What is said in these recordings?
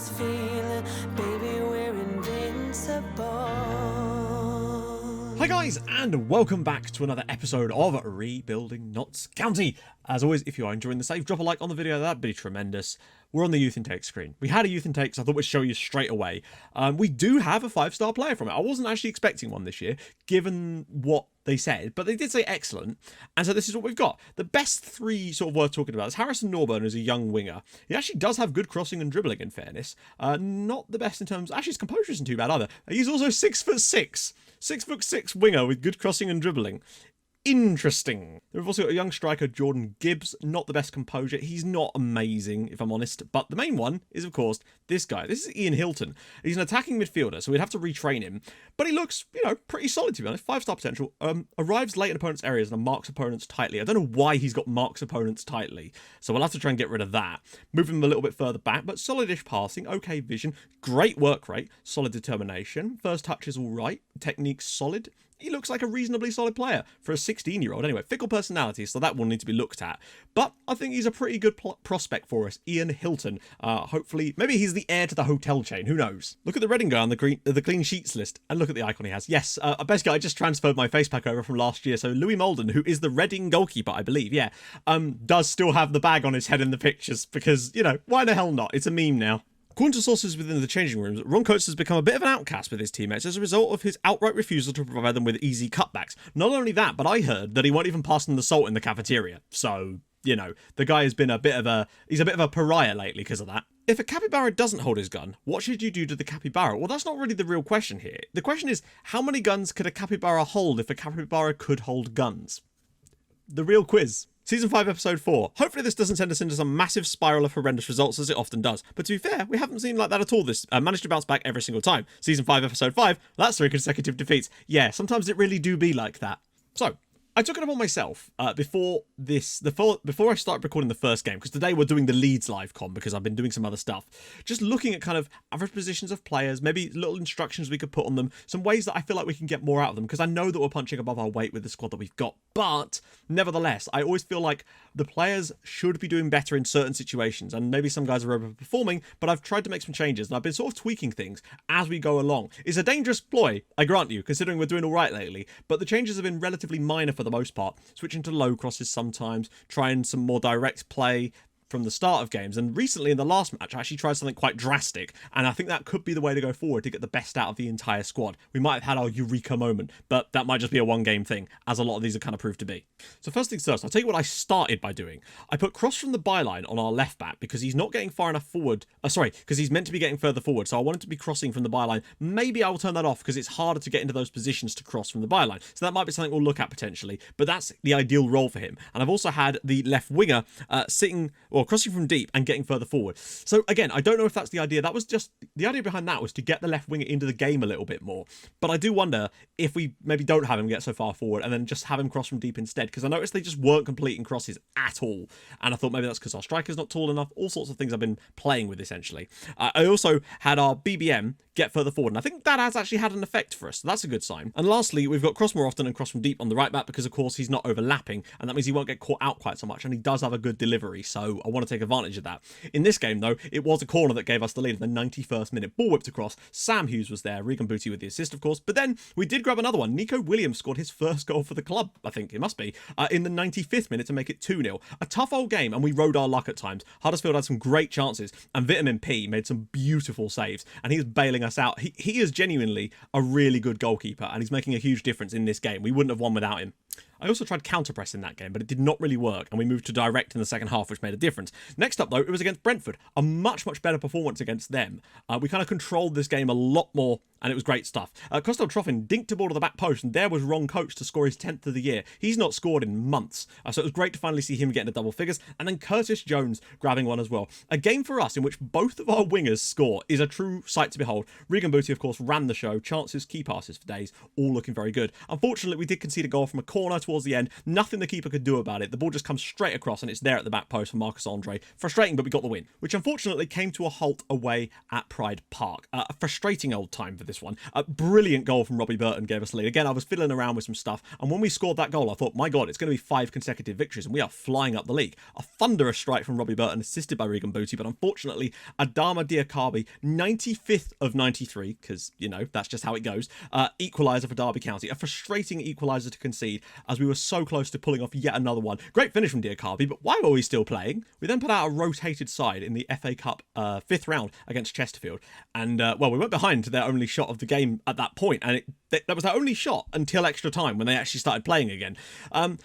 this feeling, baby, we're invincible. Hi guys, and welcome back to another episode of Rebuilding Notts County. As always, if you are enjoying the save, drop a like on the video, that'd be tremendous. We're on the youth intake screen. We had a youth intake, so I thought we'd show you straight away. We do have a 5-star player from it. I wasn't actually expecting one this year, given what they said, but they did say excellent, and so this is what we've got. The best three sort of worth talking about is Harrison Norburn, who's a young winger. He actually does have good crossing and dribbling, in fairness. Not the best in terms... Actually, his composure isn't too bad either. He's also 6'6". 6'6" winger with good crossing and dribbling. Interesting. We've also got a young striker, Jordan Gibbs. Not the best composure. He's not amazing, if I'm honest. But the main one is, of course, this guy. This is Ian Hilton. He's an attacking midfielder, so we'd have to retrain him. But he looks, pretty solid, to be honest. 5-star potential. Arrives late in opponents' areas and marks opponents tightly. I don't know why he's got marks opponents tightly, so we'll have to try and get rid of that. Move him a little bit further back, but solid-ish passing, okay vision, great work rate, solid determination. First touch is all right. Technique's solid. He looks like a reasonably solid player for a 16-year-old. Anyway, fickle personality, so that will need to be looked at. But I think he's a pretty good prospect for us, Ian Hilton. Hopefully, maybe he's the heir to the hotel chain. Who knows? Look at the Reading guy on the clean sheets list, and look at the icon he has. Yes, basically, I just transferred my face pack over from last year. So Louis Molden, who is the Reading goalkeeper, I believe, does still have the bag on his head in the pictures because, why the hell not? It's a meme now. According to sources within the changing rooms, Ron Coates has become a bit of an outcast with his teammates as a result of his outright refusal to provide them with easy cutbacks. Not only that, but I heard that he won't even pass them the salt in the cafeteria. So, the guy has been he's a bit of a pariah lately because of that. If a capybara doesn't hold his gun, what should you do to the capybara? Well, that's not really the real question here. The question is, how many guns could a capybara hold if a capybara could hold guns? The real quiz. Season 5, Episode 4. Hopefully this doesn't send us into some massive spiral of horrendous results as it often does. But to be fair, we haven't seen like that at all. This managed to bounce back every single time. Season 5, Episode 5, that's 3 consecutive defeats. Yeah, sometimes it really do be like that. So, I took it upon myself before I started recording the first game, because today we're doing the Leeds live com because I've been doing some other stuff. Just looking at kind of average positions of players, maybe little instructions we could put on them, some ways that I feel like we can get more out of them, because I know that we're punching above our weight with the squad that we've got. But nevertheless, I always feel like the players should be doing better in certain situations, and maybe some guys are overperforming, but I've tried to make some changes, and I've been sort of tweaking things as we go along. It's a dangerous ploy, I grant you, considering we're doing all right lately, but the changes have been relatively minor for the most part, switching to low crosses sometimes, trying some more direct play from the start of games, and recently in the last match I actually tried something quite drastic, and I think that could be the way to go forward to get the best out of the entire squad. We might have had our eureka moment, but that might just be a one-game thing, as a lot of these are kind of proved to be. So first things first, I'll tell you what I started by doing. I put cross from the byline on our left back because he's not getting far enough forward, because he's meant to be getting further forward, so I wanted to be crossing from the byline. Maybe I will turn that off because it's harder to get into those positions to cross from the byline, so that might be something we'll look at potentially, but that's the ideal role for him. And I've also had the left winger crossing from deep and getting further forward. So again, I don't know if that's the idea. That was just the idea behind that was to get the left winger into the game a little bit more. But I do wonder if we maybe don't have him get so far forward and then just have him cross from deep instead, because I noticed they just weren't completing crosses at all. And I thought maybe that's because our striker's not tall enough. All sorts of things I've been playing with essentially. I also had our BBM get further forward, and I think that has actually had an effect for us, so that's a good sign. And lastly, we've got cross more often and cross from deep on the right back because of course he's not overlapping, and that means he won't get caught out quite so much, and he does have a good delivery, so I want to take advantage of that. In this game though, it was a corner that gave us the lead in the 91st minute. Ball whipped across, Sam Hughes was there, Regan Booty with the assist of course, but then we did grab another one. Nico Williams scored his first goal for the club, I think it must be, in the 95th minute to make it 2-0. A tough old game, and we rode our luck at times. Huddersfield had some great chances, and Vitamin P made some beautiful saves, and he was bailing us out. He is genuinely a really good goalkeeper, and he's making a huge difference in this game. We wouldn't have won without him. I also tried counter-press in that game, but it did not really work, and we moved to direct in the second half, which made a difference. Next up, though, it was against Brentford. A much, much better performance against them. We kind of controlled this game a lot more, and it was great stuff. Kostel Troffin dinked a ball to the back post, and there was Ron Coates to score his 10th of the year. He's not scored in months, so it was great to finally see him getting the double figures, and then Curtis Jones grabbing one as well. A game for us in which both of our wingers score is a true sight to behold. Regan Booty, of course, ran the show. Chances, key passes for days, all looking very good. Unfortunately, we did concede a goal from a corner corner towards the end. Nothing the keeper could do about it. The ball just comes straight across and it's there at the back post for Marcus Andre. Frustrating, but we got the win, which unfortunately came to a halt away at Pride Park. A frustrating old time for this one. A brilliant goal from Robbie Burton gave us the lead. Again, I was fiddling around with some stuff, and when we scored that goal, I thought, my God, it's going to be 5 consecutive victories, and we are flying up the league. A thunderous strike from Robbie Burton, assisted by Regan Booty, but unfortunately, Adama Diakabi, 95th of 93, because, you know, that's just how it goes, equaliser for Derby County. A frustrating equaliser to concede, as we were so close to pulling off yet another one. Great finish from Diakabi, but why were we still playing? We then put out a rotated side in the FA Cup 5th round against Chesterfield, and, well, we went behind to their only shot of the game at that point, and that was their only shot until extra time when they actually started playing again.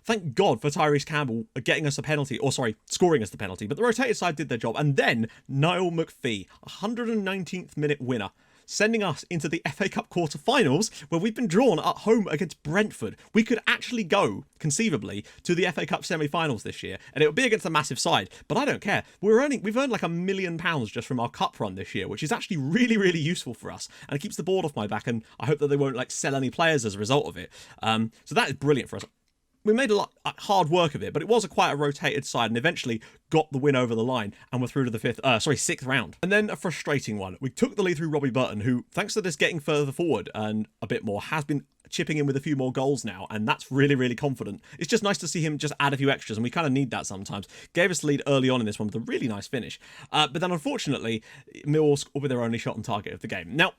Thank God for Tyrese Campbell getting us a penalty, or sorry, scoring us the penalty, but the rotated side did their job, and then Niall McPhee, 119th minute winner, sending us into the FA Cup quarter-finals, where we've been drawn at home against Brentford. We could actually go, conceivably, to the FA Cup semi-finals this year, and it would be against a massive side, but I don't care. We've earned like £1 million just from our cup run this year, which is actually really, really useful for us, and it keeps the board off my back, and I hope that they won't like sell any players as a result of it. So that is brilliant for us. We made a lot hard work of it, but it was quite a rotated side, and eventually got the win over the line, and we're through to the 6th round. And then a frustrating one. We took the lead through Robbie Burton, who, thanks to this getting further forward and a bit more, has been chipping in with a few more goals now, and that's really, really confident. It's just nice to see him just add a few extras, and we kind of need that sometimes. Gave us the lead early on in this one with a really nice finish. But then, unfortunately, Millwall scored with their only shot on target of the game. Now,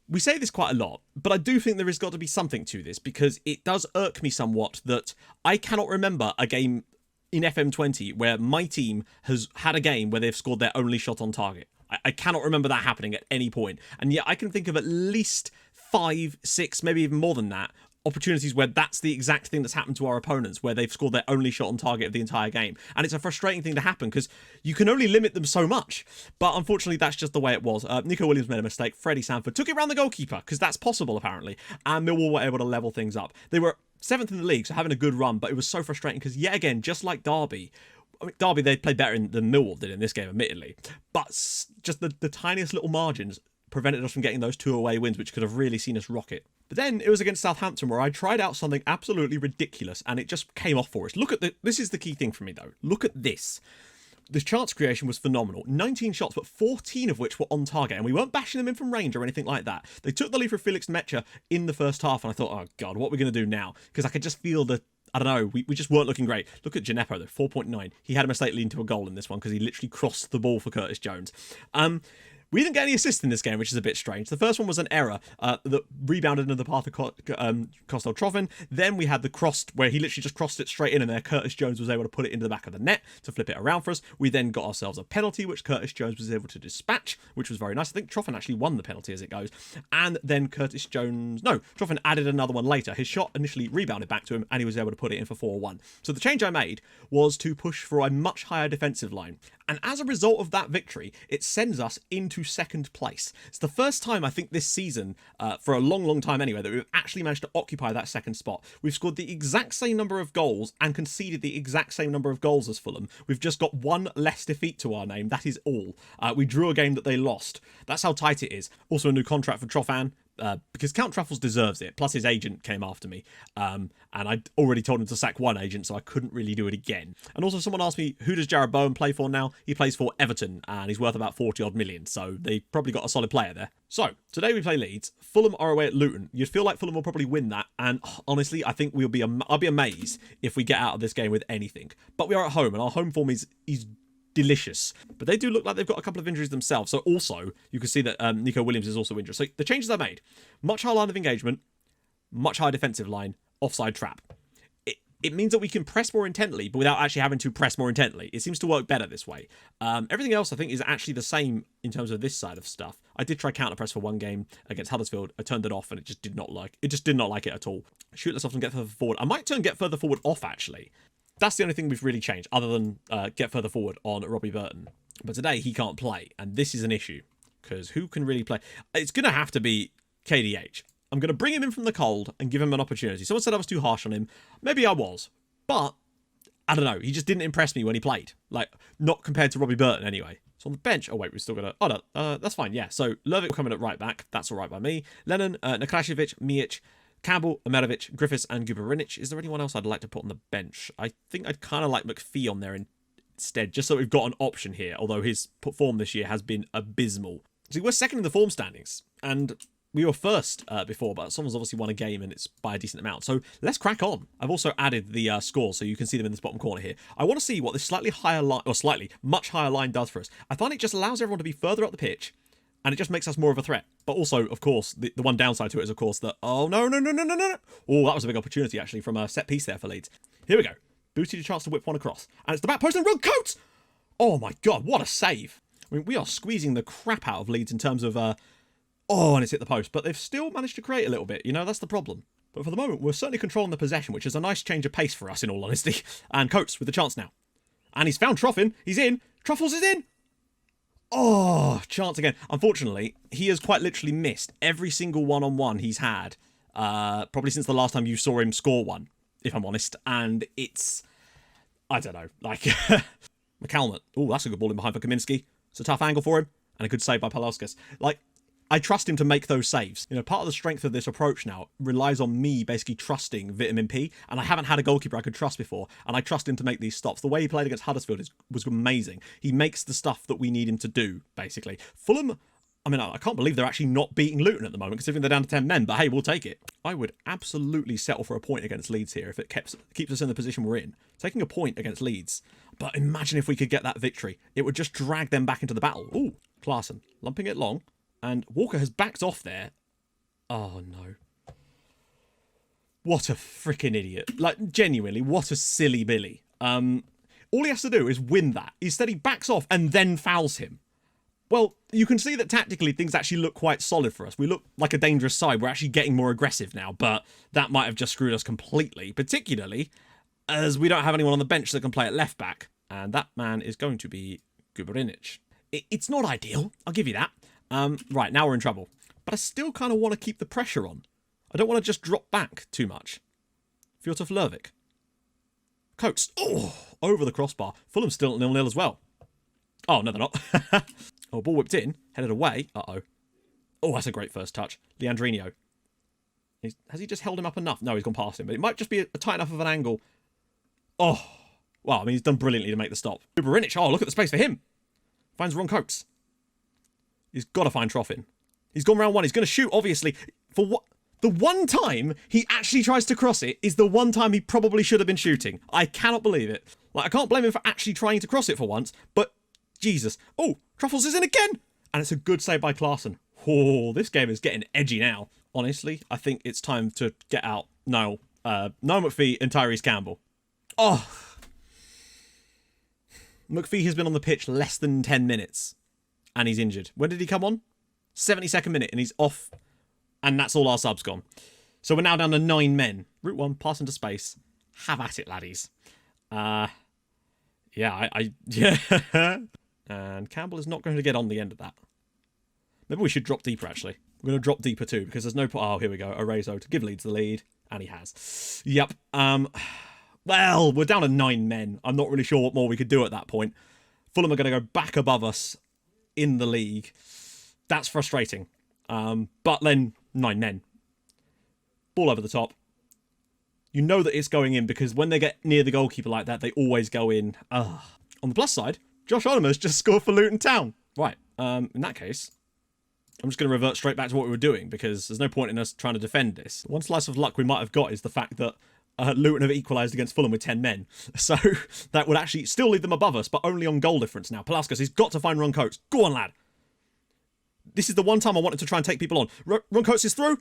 we say this quite a lot, but I do think there has got to be something to this, because it does irk me somewhat that I cannot remember a game in FM20 where my team has had a game where they've scored their only shot on target. I cannot remember that happening at any point. And yet I can think of at least 5, 6, maybe even more than that, opportunities where that's the exact thing that's happened to our opponents, where they've scored their only shot on target of the entire game. And it's a frustrating thing to happen, because you can only limit them so much. But unfortunately, that's just the way it was. Nico Williams made a mistake. Freddie Sanford took it around the goalkeeper, because that's possible, apparently. And Millwall were able to level things up. They were 7th in the league, so having a good run, but it was so frustrating, because yet again, just like Derby, Derby, they played better than Millwall did in this game, admittedly. But just the tiniest little margins prevented us from getting those 2 away wins, which could have really seen us rocket. But then it was against Southampton, where I tried out something absolutely ridiculous, and it just came off for us. Look at this is the key thing for me, though. Look at this. The chance creation was phenomenal. 19 shots, but 14 of which were on target, and we weren't bashing them in from range or anything like that. They took the lead for Felix Mecha in the first half, and I thought, oh God, what are we going to do now? Because I could just feel I don't know, we just weren't looking great. Look at Gineppo, though, 4.9. He had a mistake leading to a goal in this one, because he literally crossed the ball for Curtis Jones. We didn't get any assists in this game, which is a bit strange. The first one was an error that rebounded into the path of Kostel Trovin. Then we had the cross, where he literally just crossed it straight in, and there Curtis Jones was able to put it into the back of the net to flip it around for us. We then got ourselves a penalty, which Curtis Jones was able to dispatch, which was very nice. I think Trovin actually won the penalty as it goes. And then Trovin added another one later. His shot initially rebounded back to him, and he was able to put it in for 4-1. So the change I made was to push for a much higher defensive line. And as a result of that victory, it sends us into 2nd place. It's the first time, I think, this season, for a long, long time anyway, that we've actually managed to occupy that 2nd spot. We've scored the exact same number of goals and conceded the exact same number of goals as Fulham. We've just got 1 less defeat to our name. That is all. We drew a game that they lost. That's how tight it is. Also a new contract for Trofan. Because Count Truffles deserves it. Plus his agent came after me. And I'd already told him to sack 1 agent, so I couldn't really do it again. And also someone asked me, who does Jared Bowen play for now? He plays for Everton, and he's worth about 40 odd million, so they probably got a solid player there. So, today we play Leeds. Fulham are away at Luton. You'd feel like Fulham will probably win that, and honestly, I think I'll be amazed if we get out of this game with anything. But we are at home, and our home form is delicious. But they do look like they've got a couple of injuries themselves. So also, you can see that Nico Williams is also injured. So the changes I made: much higher line of engagement, much higher defensive line, offside trap. It means that we can press more intently, but without actually having to press more intently. It seems to work better this way. Everything else, I think, is actually the same in terms of this side of stuff. I did try counter press for one game against Huddersfield. I turned it off, and it just did not like it at all. Shoot less often, get further forward. I might turn get further forward off, actually. That's the only thing we've really changed, other than get further forward on Robbie Burton. But today, he can't play, and this is an issue, because who can really play? It's going to have to be KDH. I'm going to bring him in from the cold and give him an opportunity. Someone said I was too harsh on him. Maybe I was, but I don't know. He just didn't impress me when he played. Like, not compared to Robbie Burton, anyway. So on the bench, oh wait, we're still going to... Oh no, that's fine, yeah. So Lervik coming at right back. That's all right by me. Lennon, Nikolashevich, Mijic, Campbell, Amerovic, Griffiths, and Guberinic. Is there anyone else I'd like to put on the bench? I think I'd kind of like McPhee on there instead, just so we've got an option here, although his form this year has been abysmal. See, we're second in the form standings, and we were first before, but someone's obviously won a game, and it's by a decent amount. So let's crack on. I've also added the scores, so you can see them in this bottom corner here. I want to see what this slightly higher line, or slightly, much higher line does for us. I find it just allows everyone to be further up the pitch, and it just makes us more of a threat. But also, of course, the one downside to it is, of course, that... Oh, no. Oh, that was a big opportunity, actually, from a set piece there for Leeds. Here we go. Booted a chance to whip one across. And it's the back post and run Coates! Oh, my God, what a save. I mean, we are squeezing the crap out of Leeds in terms of... Oh, and it's hit the post. But they've still managed to create a little bit. You know, that's the problem. But for the moment, we're certainly controlling the possession, which is a nice change of pace for us, in all honesty. And Coates with the chance now. And he's found Troffin. He's in. Truffles is in. Oh, chance again. Unfortunately, he has quite literally missed every single one-on-one he's had, probably since the last time you saw him score one, if I'm honest. And it's, I don't know, like, McCalmont. Oh, that's a good ball in behind for Kaminski. It's a tough angle for him, and a good save by Palauskas. Like, I trust him to make those saves. You know, part of the strength of this approach now relies on me basically trusting Vitamin P, and I haven't had a goalkeeper I could trust before, and I trust him to make these stops. The way he played against Huddersfield was amazing. He makes the stuff that we need him to do, basically. Fulham, I mean, I can't believe they're actually not beating Luton at the moment, considering they're down to 10 men, but hey, we'll take it. I would absolutely settle for a point against Leeds here if it keeps us in the position we're in. Taking a point against Leeds, but imagine if we could get that victory. It would just drag them back into the battle. Ooh, Klaassen, lumping it long. And Walker has backed off there. Oh, no. What a freaking idiot. Like, genuinely, what a silly Billy. All he has to do is win that. Instead, he backs off and then fouls him. Well, you can see that tactically things actually look quite solid for us. We look like a dangerous side. We're actually getting more aggressive now, but that might have just screwed us completely, particularly as we don't have anyone on the bench that can play at left back. And that man is going to be Guberinic. It's not ideal, I'll give you that. Right, now we're in trouble. But I still kind of want to keep the pressure on. I don't want to just drop back too much. Fjortov Lervik. Coates. Oh, over the crossbar. Fulham's still at 0-0 as well. Oh, no, they're not. Oh, ball whipped in. Headed away. Uh-oh. Oh, that's a great first touch. Leandrinho. Has he just held him up enough? No, he's gone past him. But it might just be a tight enough of an angle. Oh. Well, I mean, he's done brilliantly to make the stop. Guberinic. Oh, look at the space for him. Finds Ron Coates. He's got to find Troffin. He's gone round one. He's going to shoot, obviously. For what? The one time he actually tries to cross it is the one time he probably should have been shooting. I cannot believe it. Like, I can't blame him for actually trying to cross it for once, but Jesus. Oh, Truffles is in again. And it's a good save by Klaassen. Oh, this game is getting edgy now. Honestly, I think it's time to get out Noel McPhee and Tyrese Campbell. Oh. McPhee has been on the pitch less than 10 minutes. And he's injured. When did he come on? 72nd minute, and he's off. And that's all our subs gone. So we're now down to 9 men. Route 1, pass into space. Have at it, laddies. Yeah, yeah. And Campbell is not going to get on the end of that. Maybe we should drop deeper, actually. We're going to drop deeper too, because there's no... Oh, here we go. Arezzo to give Leeds the lead. And he has. Yep. Well, we're down to 9 men. I'm not really sure what more we could do at that point. Fulham are going to go back above us in the league. That's frustrating. But then 9 men. Ball over the top. You know that it's going in because when they get near the goalkeeper like that, they always go in. On the plus side, Josh Onomers just scored for Luton Town. Right. In that case, I'm just going to revert straight back to what we were doing because there's no point in us trying to defend this. One slice of luck we might have got is the fact that Luton have equalised against Fulham with 10 men. So that would actually still leave them above us, but only on goal difference now. Palauskas, he's got to find Ron Coates. Go on, lad. This is the one time I wanted to try and take people on. Ron Coates is through.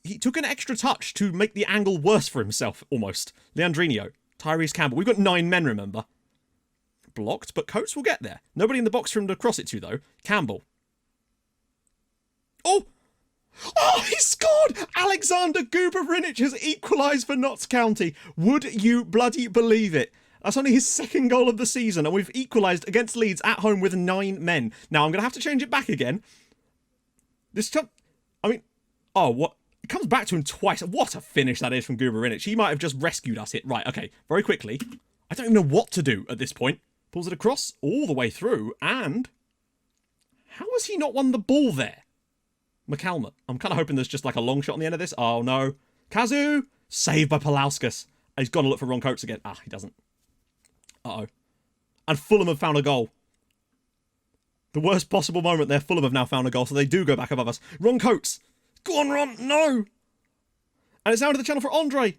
He took an extra touch to make the angle worse for himself, almost. Leandrinho. Tyrese Campbell. We've got 9 men, remember. Blocked, but Coates will get there. Nobody in the box for him to cross it to, though. Campbell. Oh! Oh, he scored! Alexander Guberinic has equalised for Notts County. Would you bloody believe it? That's only his 2nd goal of the season, and we've equalised against Leeds at home with 9 men. Now, I'm going to have to change it back again. This time... I mean... Oh, what... It comes back to him twice. What a finish that is from Guberinic. He might have just rescued us here. Right, okay. Very quickly. I don't even know what to do at this point. Pulls it across all the way through, and... How has he not won the ball there? McCalmont. I'm kind of hoping there's just like a long shot on the end of this. Oh no. Kazu! Saved by Palauskas. He's got to look for Ron Coates again. Ah, he doesn't. Uh-oh. And Fulham have found a goal. The worst possible moment there. Fulham have now found a goal, so they do go back above us. Ron Coates. Go on, Ron. No. And it's down to the channel for Andre.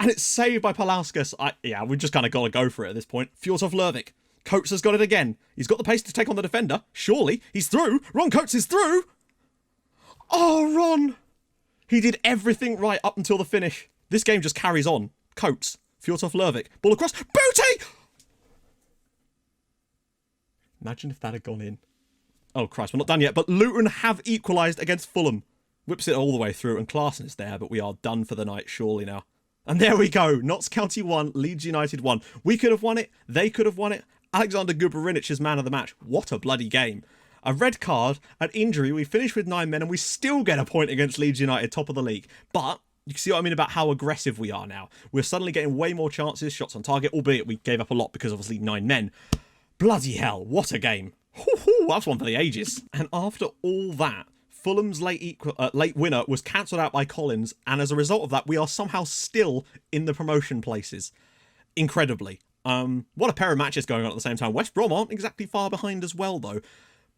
And it's saved by Palauskas. Yeah, we just kind of got to go for it at this point. Fjortov Lervik. Coates has got it again. He's got the pace to take on the defender. Surely. He's through. Ron Coates is through. Oh, Ron. He did everything right up until the finish. This game just carries on. Coates. Fjortov Lervik. Ball across. Booty! Imagine if that had gone in. Oh, Christ. We're not done yet. But Luton have equalised against Fulham. Whips it all the way through. And Klaassen is there. But we are done for the night, surely now. And there we go. Notts County 1. Leeds United 1. We could have won it. They could have won it. Alexander Guberinic is man of the match. What a bloody game. A red card, an injury, we finish with 9 men and we still get a point against Leeds United, top of the league. But you can see what I mean about how aggressive we are now. We're suddenly getting way more chances, shots on target, albeit we gave up a lot because obviously 9 men. Bloody hell, what a game. That's one for the ages. And after all that, Fulham's late winner was cancelled out by Collins, and as a result of that, we are somehow still in the promotion places. Incredibly. What a pair of matches going on at the same time. West Brom aren't exactly far behind as well, though.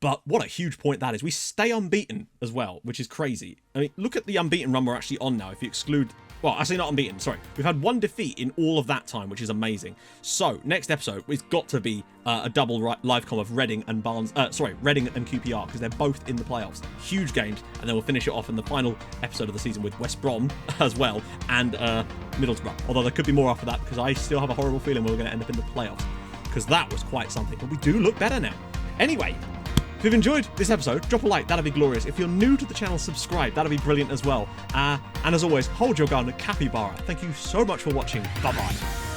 But what a huge point that is. We stay unbeaten as well, which is crazy. I mean, look at the unbeaten run we're actually on now. If you exclude... Well, actually not unbeaten, sorry. We've had 1 defeat in all of that time, which is amazing. So, next episode, it's got to be a double live com of Reading and Reading and QPR, because they're both in the playoffs. Huge games, and then we'll finish it off in the final episode of the season with West Brom as well, and Middlesbrough. Although there could be more after that, because I still have a horrible feeling we're going to end up in the playoffs. Because that was quite something, but we do look better now. Anyway... If you've enjoyed this episode, drop a like, that'd be glorious. If you're new to the channel, subscribe, that'd be brilliant as well. And as always, hold your gun, capybara. Thank you so much for watching. Bye-bye.